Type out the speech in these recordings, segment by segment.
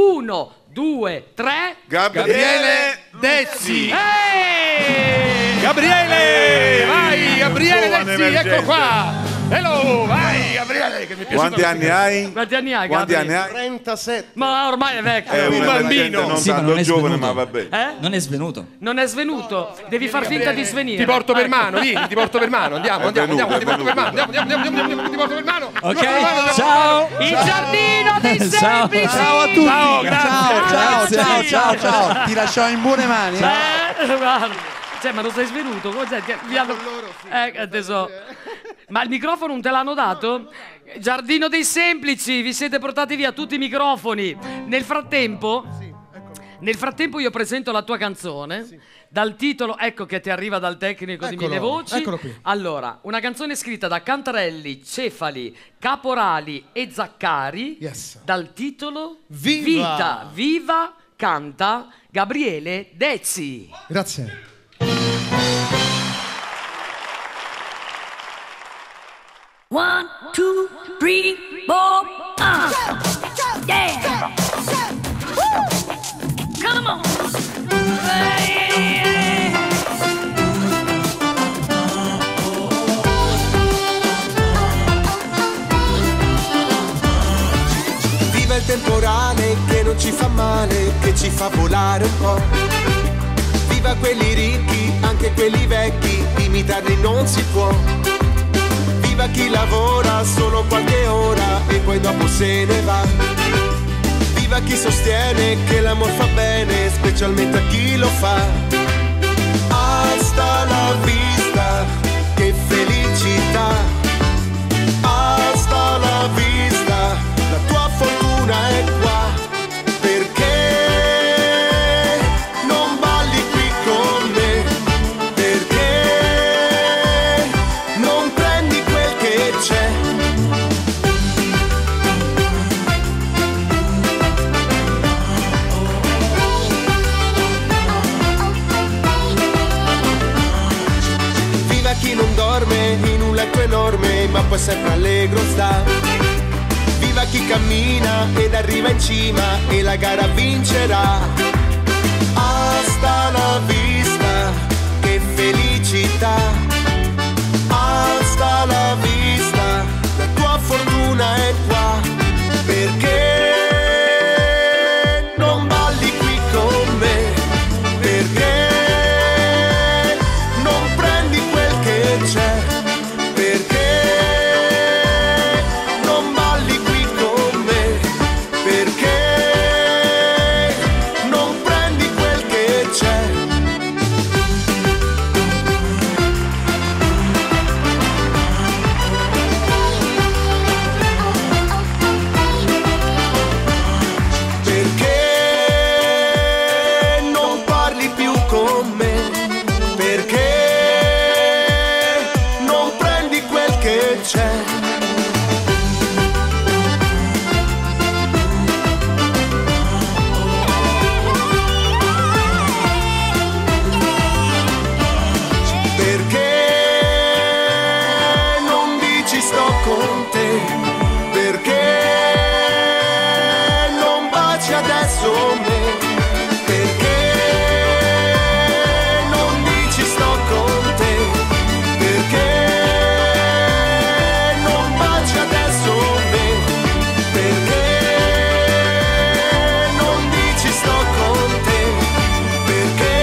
1, 2, 3. Gabriele Dezzi. Gabriele, vai Gabriele Dezzi, ecco qua. Hello, vai Gabriele, che mi piace. Quanti anni hai? Quanti anni hai, Quanti anni hai? 37. Ma ormai è vecchio. È un bambino. Non Sì, ma tanto non è giovane, svenuto. ma va bene. Non è svenuto. Non è svenuto? Devi far finta di svenire. Ti porto per mano, vieni, ti porto per mano. Andiamo, È venuto, ti porto per mano. è Andiamo, ti porto per mano. Ok, ciao. Il giardino dei semplici. Ciao a tutti. Ciao, grazie. Ciao. Ti lasciò in buone mani. Guarda. Cioè, ma non sei svenuto? Cos'è? Adesso... Ma il microfono non te l'hanno dato? Giardino dei semplici, vi siete portati via tutti i microfoni. Nel frattempo io presento la tua canzone. Dal titolo, ecco che ti arriva dal tecnico di Mille Voci. Eccolo qui. Allora, una canzone scritta da Cantarelli, Cefali, Caporali e Zaccari. Yes. Dal titolo Viva! Viva canta Gabriele Dezzi. Grazie. One, two, three, four, yeah. Come on. Viva il temporale che non ci fa male, che ci fa volare un po'. Viva quelli ricchi, anche quelli vecchi, imitarli non si può. Viva chi lavora solo qualche ora e poi dopo se ne va. Viva chi sostiene che l'amor fa bene, specialmente a chi lo fa. Hasta la vista, che felicità. Hasta la vista, la tua fortuna è qua. Perché non balli qui con me? Perché non prendi quel che c'è? Viva chi non dorme in un letto enorme, ma poi sempre allegro sta. Viva chi cammina ed arriva in cima e la gara vincerà. Hasta la vista, che felicità. Hasta la vista, la tua fortuna è qua. Perché non balli qui con me? Perché non prendi quel che c'è? Perché non balli qui con me? Perché non prendi quel che c'è? Perché non parli più con me? Perché non prendi quel che c'è? Perché non dici sto con te? Perché non baci adesso me? Perché non dici sto con te? Perché non baci adesso me? Perché non dici sto con te? Perché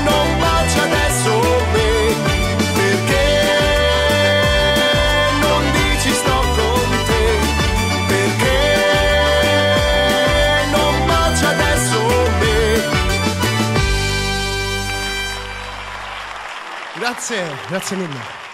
non baci adesso me? Perché non dici sto con te? Perché non baci adesso me? Grazie mille.